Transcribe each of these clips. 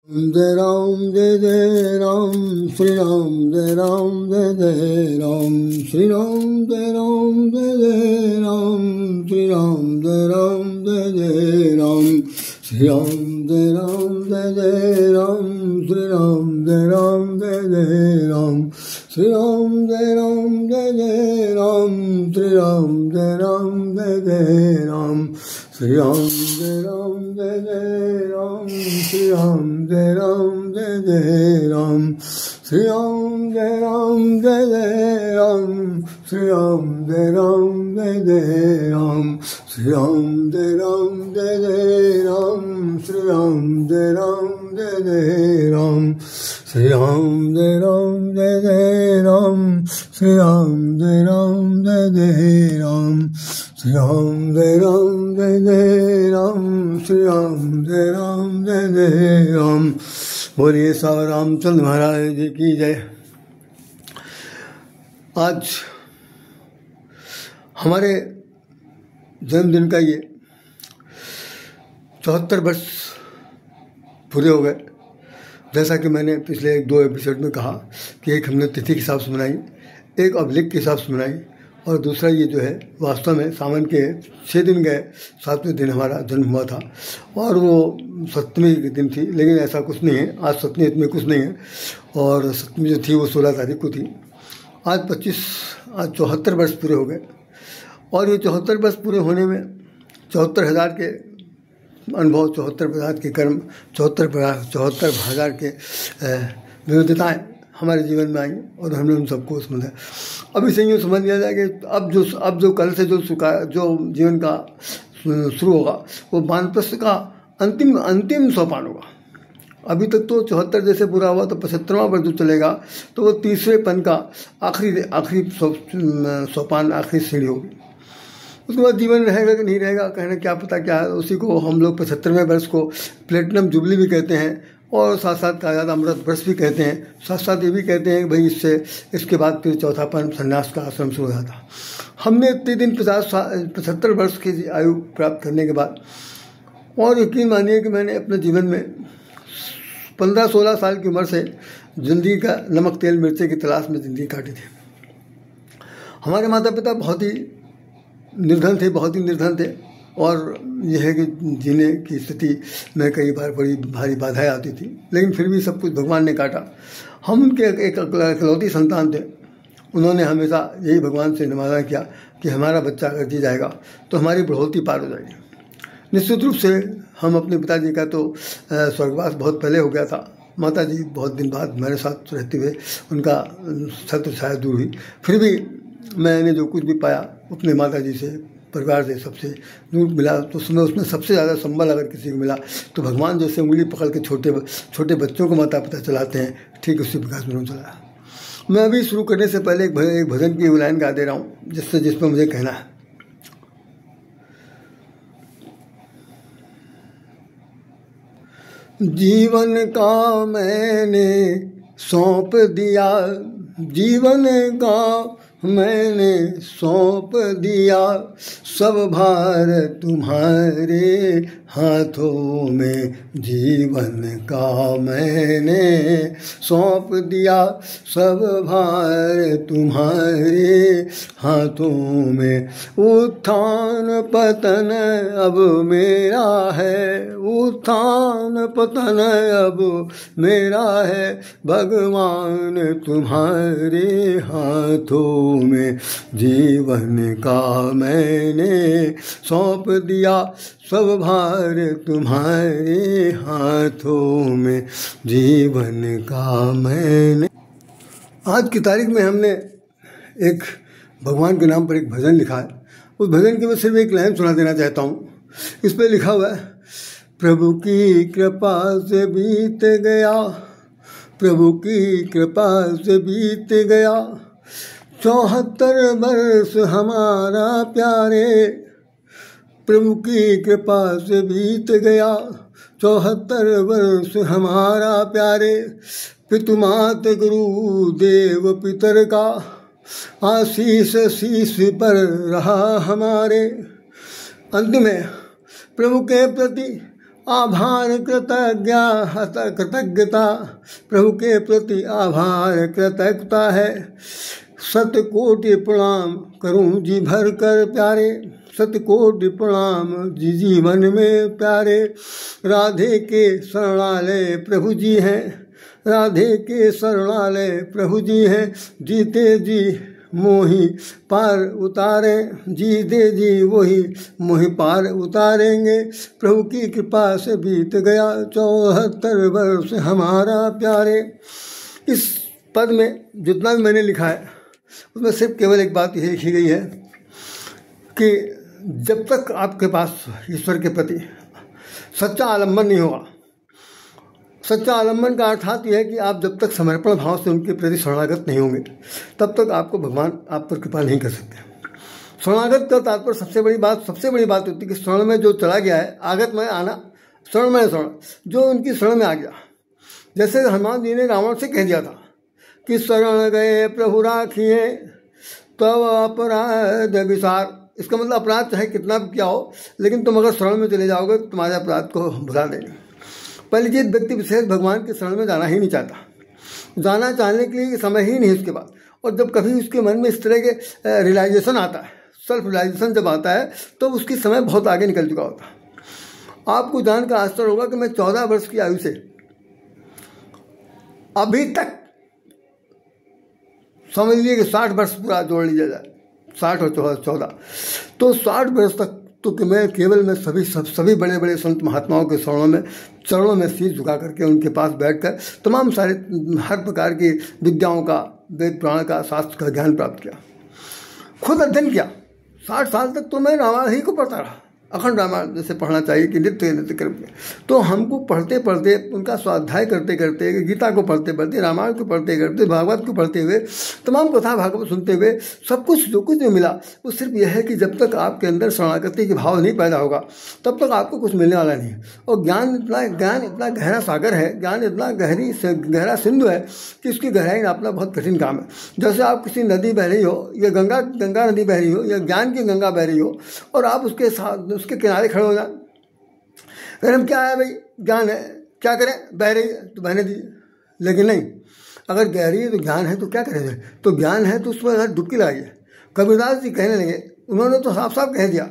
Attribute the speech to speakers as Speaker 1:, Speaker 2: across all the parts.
Speaker 1: जय राम जय जय राम श्री राम जय राम जय जय राम श्री राम जय राम जय जय राम श्री राम जय राम जय जय राम श्री राम जय राम जय जय राम श्री राम जय राम जय जय राम श्री राम जय राम जय जय राम श्री राम जय राम जय जय राम श्री राम जय राम जय जय राम श्री राम जय राम जय जय राम श्री राम जय राम जय जय राम श्री राम जय राम जय जय राम श्री राम जय राम जय जय राम श्री राम जय राम जय जय राम श्री राम जय राम जय जय राम श्री राम जय राम जय जय राम श्री राम जय राम जय जय राम श्री राम जय राम जय जय राम। बोलिए सावा रामचंद्र महाराज जी की जय। आज हमारे जन्मदिन का ये 74 वर्ष पूरे हो गए। जैसा कि मैंने पिछले 2 एपिसोड में कहा कि एक हमने तिथि के हिसाब से मनाई, एक अभिलेख के हिसाब से मनाई, और दूसरा ये जो है वास्तव में सावन के 6 दिन गए, 7वें दिन हमारा जन्म हुआ था और वो सप्तमी के दिन थी। लेकिन ऐसा कुछ नहीं है, आज सप्तमी में कुछ नहीं है, और सप्तमी जो थी वो 16 तारीख को थी। आज 74 वर्ष पूरे हो गए, और ये 74 वर्ष पूरे होने में 74,000 के अनुभव, 74,000 के कर्म, 74,000 के विविधताएँ हमारे जीवन में आई और हमने उन सबको समझा। अब इसे यूँ समझ लिया जाए कि अब जो कल से जो जीवन का शुरू होगा वो वानप्रस्थ का अंतिम सोपान होगा। अभी तक तो 74 जैसे पूरा हुआ तो 75वां वर्ष जो चलेगा तो वो 30वें पन का आखिरी सोपान, आखिरी सीढ़ी होगी। उसके बाद जीवन रहेगा कि नहीं रहेगा, कहना क्या पता क्या है। उसी को हम लोग 75वें वर्ष को प्लेटिनम जुबली भी कहते हैं, और साथ साथ कहा जाता अमृत वर्ष भी कहते हैं। साथ साथ ये भी कहते हैं कि भाई इसके बाद फिर चौथापन संन्यास का आश्रम शुरू हो जाता। हमने इतने दिन 75 वर्ष की आयु प्राप्त करने के बाद, और यकीन मानिए कि मैंने अपने जीवन में 15-16 साल की उम्र से जिंदगी का नमक तेल मिर्चे की तलाश में ज़िंदगी काटी थी। हमारे माता पिता बहुत ही निर्धन थे, और यह है कि जीने की स्थिति में कई बार बड़ी भारी बाधाएं आती थी, लेकिन फिर भी सब कुछ भगवान ने काटा। हम उनके एक इकलौती संतान थे। उन्होंने हमेशा यही भगवान से निवेदन किया कि हमारा बच्चा अगर जी जाएगा तो हमारी बढ़ोतरी पार हो जाएगी। निश्चित रूप से हम अपने पिताजी का तो स्वर्गवास बहुत पहले हो गया था। माता जी बहुत दिन बाद मेरे साथ रहते हुए उनका छत्र छाया दूर हुई। फिर भी मैंने जो कुछ भी पाया अपने माता जी से, परिवार से, सबसे दूर मिला। तो उसमें सबसे ज़्यादा संबल अगर किसी को मिला तो भगवान जैसे उंगली पकड़ के छोटे बच्चों को माता पिता चलाते हैं, ठीक उसी प्रकार से उन्होंने चलाया। मैं अभी शुरू करने से पहले एक भजन की लाइन गा दे रहा हूँ जिसमें मुझे कहना है। जीवन का मैंने सौंप दिया, जीवन का मैंने सौंप दिया, सब भार तुम्हारे हाथों में। जीवन का मैंने सौंप दिया, सब भार तुम्हारे हाथों में। उत्थान पतन अब मेरा है, उत्थान पतन अब मेरा है, भगवान तुम्हारे हाथों में। जीवन का मैंने सौंप दिया, सब भार तुम्हारे हाथों में। जीवन का मैंने। आज की तारीख में हमने एक भगवान के नाम पर एक भजन लिखा है। उस भजन की मैं सिर्फ एक लाइन सुना देना चाहता हूँ। इस पर लिखा हुआ है, प्रभु की कृपा से बीत गया, प्रभु की कृपा से बीत गया 74 वर्ष हमारा प्यारे। प्रभु की कृपा से बीत गया 74 वर्ष हमारा प्यारे। पितुमात गुरु देव पितर का आशीष शीश पर रहा हमारे। अंत में प्रभु के प्रति आभार कृतज्ञता, प्रभु के प्रति आभार कृतज्ञता है। शतकोटि प्रणाम करूं जी भर कर प्यारे, शतकोटि प्रणाम जी जीवन में प्यारे। राधे के शरणालय प्रभु जी हैं, राधे के शरणालय प्रभु जी हैं। जीते जी मोहि पार उतारे, जीते जी वही मोहि पार उतारेंगे। प्रभु की कृपा से बीत गया 74 वर्ष हमारा प्यारे। इस पद में जितना भी मैंने लिखा है उसमें सिर्फ केवल एक बात यही लिखी गई है कि जब तक आपके पास ईश्वर के प्रति सच्चा आलम्बन नहीं होगा, सच्चा आलम्बन का अर्थात यह है कि आप जब तक समर्पण भाव से उनके प्रति शरणागत नहीं होंगे तब तक आपको भगवान आप पर कृपा नहीं कर सकते। शरणागत का तात्पर्य सबसे बड़ी बात होती है कि शरण में जो चला गया है, आगत में आना, शरण में शरण, जो उनकी शरण में आ गया। जैसे हनुमान जी ने रावण से कह दिया था कि शरण गए प्रभु राखिए तब अपराध विसार। इसका मतलब अपराध चाहे कितना भी किया हो, लेकिन तुम अगर शरण में चले जाओगे तो तुम्हारे अपराध को भुला देंगे। पहली चीज, व्यक्ति विशेष भगवान के शरण में जाना ही नहीं चाहता, जाना चाहने के लिए समय ही नहीं उसके बाद। और जब कभी उसके मन में इस तरह के रियलाइजेशन आता है, सेल्फ रियलाइजेशन जब आता है, तो उसकी समय बहुत आगे निकल चुका होता है। आपको जानकर आश्चर्य होगा कि मैं 14 वर्ष की आयु से अभी तक समझ लीजिए कि 60 वर्ष पूरा जोड़ लीजिए जाए, 60 और 14, तो 60 वर्ष तक तो कि मैं सभी बड़े बड़े संत महात्माओं के चरणों में शीश झुका करके उनके पास बैठकर तमाम सारे हर प्रकार की विद्याओं का, वेद पुराण का, शास्त्र का ज्ञान प्राप्त किया, खुद अध्ययन किया। 60 साल तक तो मैं रामायण ही को पढ़ता रहा, अखंड रामायण जैसे पढ़ना चाहिए कि नित्य करके। तो हमको पढ़ते पढ़ते, उनका स्वाध्याय करते करते, गीता को पढ़ते पढ़ते, रामायण को पढ़ते करते, भागवत को पढ़ते हुए, तमाम कथा भागवत सुनते हुए, सब कुछ जो कुछ भी मिला वो सिर्फ यह है कि जब तक आपके अंदर शरणागति के भाव नहीं पैदा होगा तब तक आपको कुछ मिलने वाला नहीं है। और ज्ञान इतना गहरा सागर है, ज्ञान इतना गहरा सिंधु है कि उसकी गहराई नापना बहुत कठिन काम है। जैसे आप किसी नदी बह रही हो, या गंगा नदी बह रही हो, या ज्ञान की गंगा बह रही हो, और आप उसके किनारे खड़े हो जाए, अगर हम क्या है भाई ज्ञान है, क्या करें, बह रही है तो बहने दीजिए। लेकिन नहीं, अगर गहरी है तो ज्ञान है तो क्या करेंगे, तो ज्ञान है तो उसमें अगर डुबकी लगाइए। कबीरदास जी कहने लगे, उन्होंने तो साफ साफ कह दिया,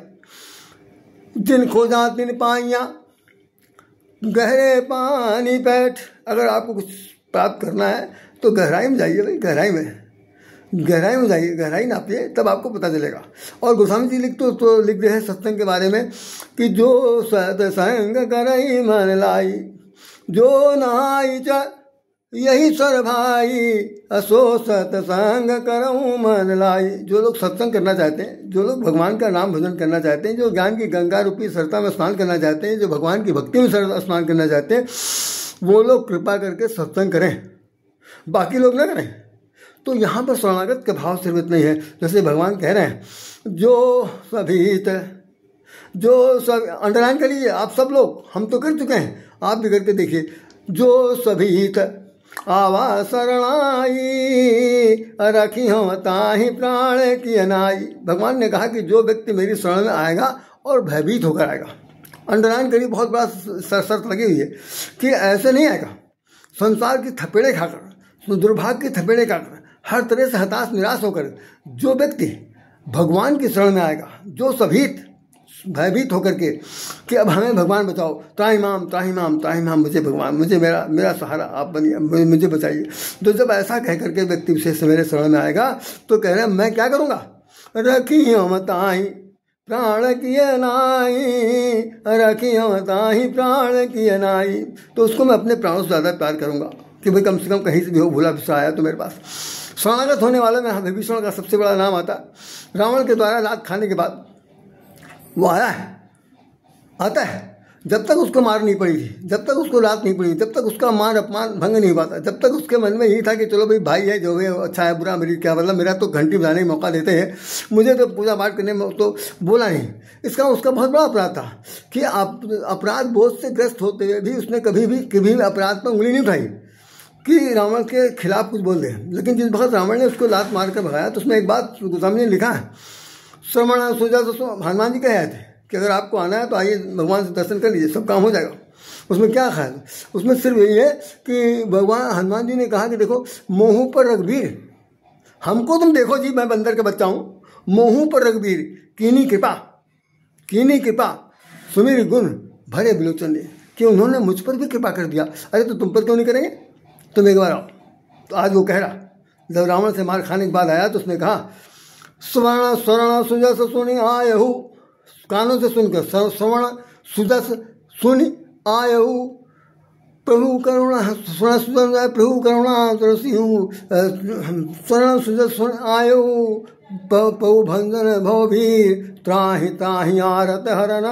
Speaker 1: जिन खोजा तिन पाइया गहरे पानी बैठ। अगर आपको कुछ प्राप्त करना है तो गहराई में जाइए भाई, गहराई में जाइए, गहराई नापिए, तब आपको पता चलेगा। और गोस्वामी जी तो लिख रहे हैं सत्संग के बारे में कि जो सत्संग करई मन लाई, जो नहाई च यही सर भाई, असो सत्संग करऊं मन लाई। जो लोग सत्संग करना चाहते हैं, जो लोग भगवान का नाम भजन करना चाहते हैं, जो ज्ञान की गंगा रूपी सरता में स्नान करना चाहते हैं, जो भगवान की भक्ति में स्नान करना चाहते हैं, वो लोग कृपा करके सत्संग करें, बाकी लोग ना करें। तो यहाँ पर शरणागत का भाव सिर्फ नहीं है, जैसे भगवान कह रहे हैं, जो सब अंडरलाइन कर लीजिए आप सब लोग, हम तो कर चुके हैं, आप भी करके देखिए। जो सभी हित आवा शरणाई, रखी हम ताहि प्राण की अनाई। भगवान ने कहा कि जो व्यक्ति मेरी शरण में आएगा और भयभीत होकर आएगा, अंडरलाइन करिए, बहुत बड़ा शर्त लगी हुई है कि ऐसे नहीं आएगा संसार की थपेड़े खाकर, दुर्भाग्य की थपेड़े खाकर, हर तरह से हताश निराश होकर। जो व्यक्ति भगवान की शरण में आएगा, जो सभीत भयभीत होकर के कि अब हमें भगवान बचाओ, त्राहि माम, मुझे भगवान, मुझे मेरा सहारा आप बनिए, मुझे बचाइए। तो जब ऐसा कह करके व्यक्ति विशेष मेरे शरण में आएगा तो कह रहे हैं मैं क्या करूँगा, रखी हम ताहि प्राण किए नाई, रखी हम ताहि प्राण किए नाई। तो उसको मैं अपने प्राणों से ज़्यादा प्यार करूँगा कि भाई कम से कम कहीं से भी हो, भूला फिसा आया तो मेरे पास। शरणागत होने वाले में विभीषण का सबसे बड़ा नाम आता है। रावण के द्वारा लात खाने के बाद वो आता है, जब तक उसको मार नहीं पड़ी थी, जब तक उसको लात नहीं पड़ी, जब तक उसका मान अपमान भंग नहीं पाता, जब तक उसके मन में यही था कि चलो भाई है, जो है अच्छा है, बुरा मेरी क्या मतलब, मेरा तो घंटी बजाने का मौका देते हैं, मुझे तो पूजा पाठ करने में तो बोला नहीं। उसका बहुत बड़ा अपराध था कि अपराध बोझ से ग्रस्त होते हुए भी उसने कभी भी अपराध पर उंगली नहीं उठाई कि रावण के खिलाफ कुछ बोल दे। लेकिन जिस वक्त रावण ने उसको लात मार कर भगाया तो उसमें एक बात गोस्वामी ने लिखा है, श्रवण सोचा तो हनुमान जी कह आए थे कि अगर आपको आना है तो आइए भगवान से दर्शन कर लीजिए, सब काम हो जाएगा। उसमें क्या ख्याल? उसमें सिर्फ यही है कि भगवान हनुमान जी ने कहा कि देखो मोहू पर रघुवीर, हमको तुम देखो जी, मैं बंदर का बच्चा हूँ, मोहू पर रघुवीर कीनी कृपा सुमेर गुण भरे बिलोचन ने, कि उन्होंने मुझ पर भी कृपा कर दिया। अरे तो तुम पर क्यों नहीं करेंगे? तुम एक बार आओ। तो आज वो कह रहा, जब रावण से मार खाने के बाद आया तो उसने कहा स्वर्ण स्वर्ण सुजस सुनि आयहु, कानों से सुनकर स्वर्ण सुजस सुनि आयहु, प्रभु करुणा स्वर्ण प्रभु करुणा तरसिहु, स्वर्ण सुजस सुन आयहु, पौ भंजन भवभीर त्राहि त्राहि आरत हरण,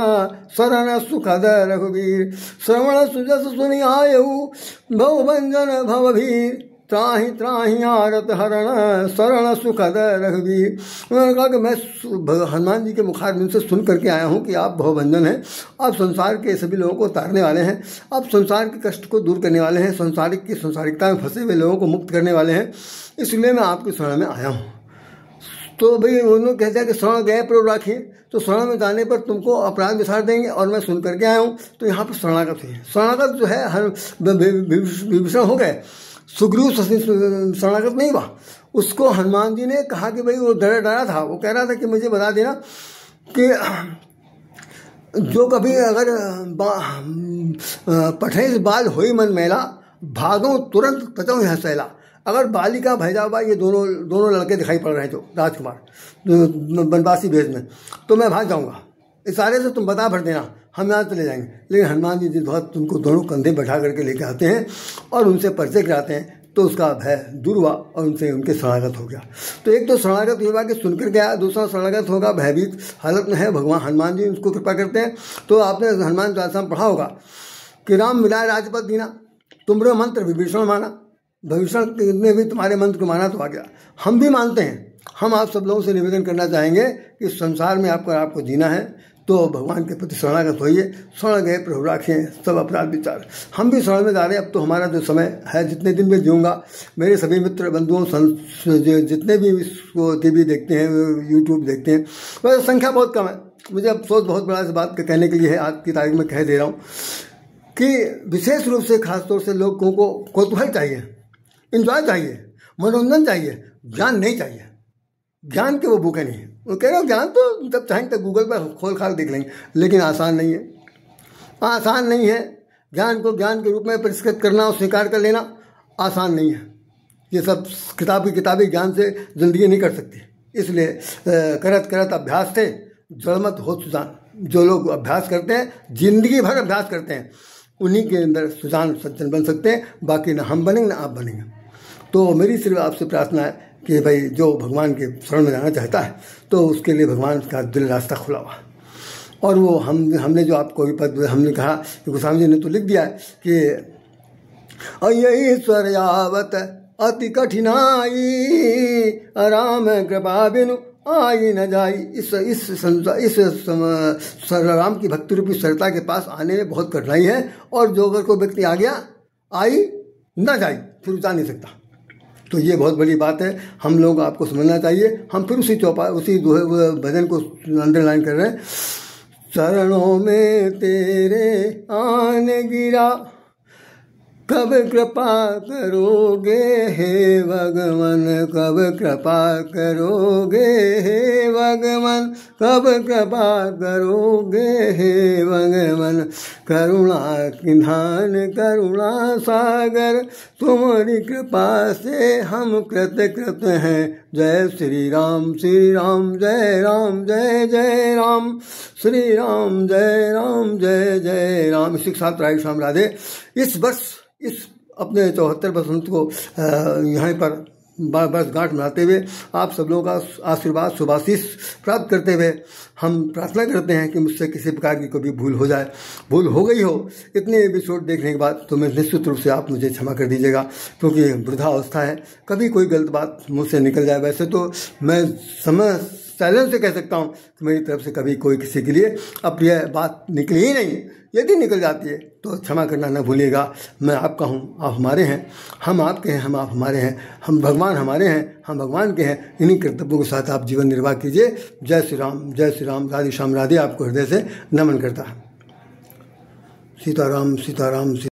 Speaker 1: शरण सुखद रघुवीर। श्रवण सुजस सुनि आयहु, भव भंजन भवभीर त्राहि त्राहि आरत हरण, शरण सुखद रघुवीर। उन्होंने कहा कि मैं हनुमान जी के मुखारबिंद से सुन करके आया हूँ कि आप भवभंजन हैं, आप संसार के सभी लोगों को तारने वाले हैं, आप संसार के कष्ट को दूर करने वाले हैं, संसारिकता में फंसे हुए लोगों को मुक्त करने वाले हैं, इसलिए मैं आपकी शरण में आया हूँ। तो भाई उन्होंने कहते हैं कि शरण गए प्रभु राखिए, तो शरण में जाने पर तुमको अपराध विसार देंगे, और मैं सुन करके आया हूँ। तो यहाँ पर शरणागत हुई, शरणागत जो है विभीषण हो गए, सुग्रीव शरणागत नहीं हुआ। उसको हनुमान जी ने कहा कि भाई वो डरा था, वो कह रहा था कि मुझे बता देना कि जो कभी अगर पठे बाल होई मन मैला, भागो तुरंत तचो यहाँ सैला। अगर बालिका भैजाबा ये दोनों लड़के दिखाई पड़ रहे हैं, जो राजकुमार बनवासी भेष में, तो मैं भाग जाऊंगा, इशारे से तुम बता भर देना, हम यहाँ चले जाएंगे। लेकिन हनुमान जी जिस वक्त उनको दोनों कंधे बैठा करके लेके आते हैं और उनसे परिचय कराते हैं, तो उसका भय दूर हुआ और उनसे उनके शरणागत हो गया। तो एक तो शरणागत हुआ कि सुनकर गया, दूसरा शरणागत होगा भयभीत हालत में है, भगवान हनुमान जी उसको कृपा करते हैं। तो आपने हनुमान चालीसा में पढ़ा होगा कि राम मिलाए राजपद दीना, तुमरे मंत्र विभीषण माना, विभीषण ने भी तुम्हारे मंत्र को माना तो आ गया। हम भी मानते हैं, हम आप सब लोगों से निवेदन करना चाहेंगे कि संसार में आपको जीना है तो भगवान के प्रति शरणागत होइए। शरण गए प्रभु राखिए सब अपराध विचार। हम भी शरण में जा रहे हैं। अब तो हमारा जो समय है, जितने दिन में जीऊँगा, मेरे सभी मित्र बंधुओं जितने भी इसको टीवी देखते हैं, यूट्यूब देखते हैं, वह संख्या बहुत कम है। मुझे अफसोस बहुत बड़ा इस बात कहने के लिए है, आज की तारीख में कह दे रहा हूँ कि विशेष रूप से खासतौर से लोगों को कौतूहल चाहिए, इंजॉय चाहिए, मनोरंजन चाहिए, ज्ञान नहीं चाहिए। ज्ञान के वो भूखे नहीं है। वो कह रहे हो ज्ञान तो जब चाहें तक गूगल पर खोल खाल देख लेंगे, लेकिन आसान नहीं है, आसान नहीं है। ज्ञान को ज्ञान के रूप में परिष्कृत करना और स्वीकार कर लेना आसान नहीं है। ये सब किताबी ज्ञान से जिंदगी नहीं कर सकती। इसलिए करत करत अभ्यास थे जड़मत हो सुजान। जो लोग अभ्यास करते हैं, जिंदगी भर अभ्यास करते हैं, उन्हीं के अंदर सुजान सज्जन बन सकते हैं। बाकी ना हम बनेंगे ना आप बनेंगे। तो मेरी सिर्फ आपसे प्रार्थना है कि भाई जो भगवान के शरण में जाना चाहता है तो उसके लिए भगवान का दिल रास्ता खुला हुआ। और वो हमने जो आपको पद हमने कहा कि गोस्वामी जी ने तो लिख दिया है कि ईश्वर यावत अति कठिनाई, राम कृपा बिनु आई न जाई। इस राम की भक्ति रूपी सरता के पास आने में बहुत कठिनाई है। और जो अगर कोई व्यक्ति आ गया, आई न जाई, फिर जा नहीं सकता। तो ये बहुत बड़ी बात है, हम लोग आपको समझना चाहिए। हम फिर उसी भजन को अंडरलाइन कर रहे हैं। चरणों में तेरे आने गिरा, कब कृपा करोगे हे भगवान, कब कृपा करोगे हे भगवान, कब कृपा करोगे हे भगवान। करुणा निधान करुणा सागर, तुम्हारी कृपा से हम कृत हैं। जय श्री राम जय राम जय जय राम, श्री राम जय जय राम। इसी के साथ राधे श्याम राधे। इस वर्ष इस अपने 74 बसंत को यहाँ पर वर्षगांठ मनाते हुए आप सब लोगों का आशीर्वाद शुभाशीष प्राप्त करते हुए हम प्रार्थना करते हैं कि मुझसे किसी प्रकार की कोई भूल हो जाए, भूल हो गई हो इतने एपिसोड देखने के बाद, तो मैं निश्चित रूप से आप मुझे क्षमा कर दीजिएगा, क्योंकि वृद्धावस्था है, कभी कोई गलत बात मुझ से निकल जाए। वैसे तो मैं चैलेंज से कह सकता हूँ कि मेरी तरफ से कभी कोई किसी के लिए अप्रिय बात निकली ही नहीं। यदि निकल जाती है तो क्षमा करना न भूलिएगा। मैं आपका हूँ, आप हमारे हैं, हम आपके हैं, हम आप हमारे हैं, हम भगवान हमारे हैं, हम भगवान के हैं। इन्हीं कर्तव्यों के साथ आप जीवन निर्वाह कीजिए। जय श्री राम राधे श्याम राधे। आपको हृदय से नमन करता है। सीताराम सीताराम।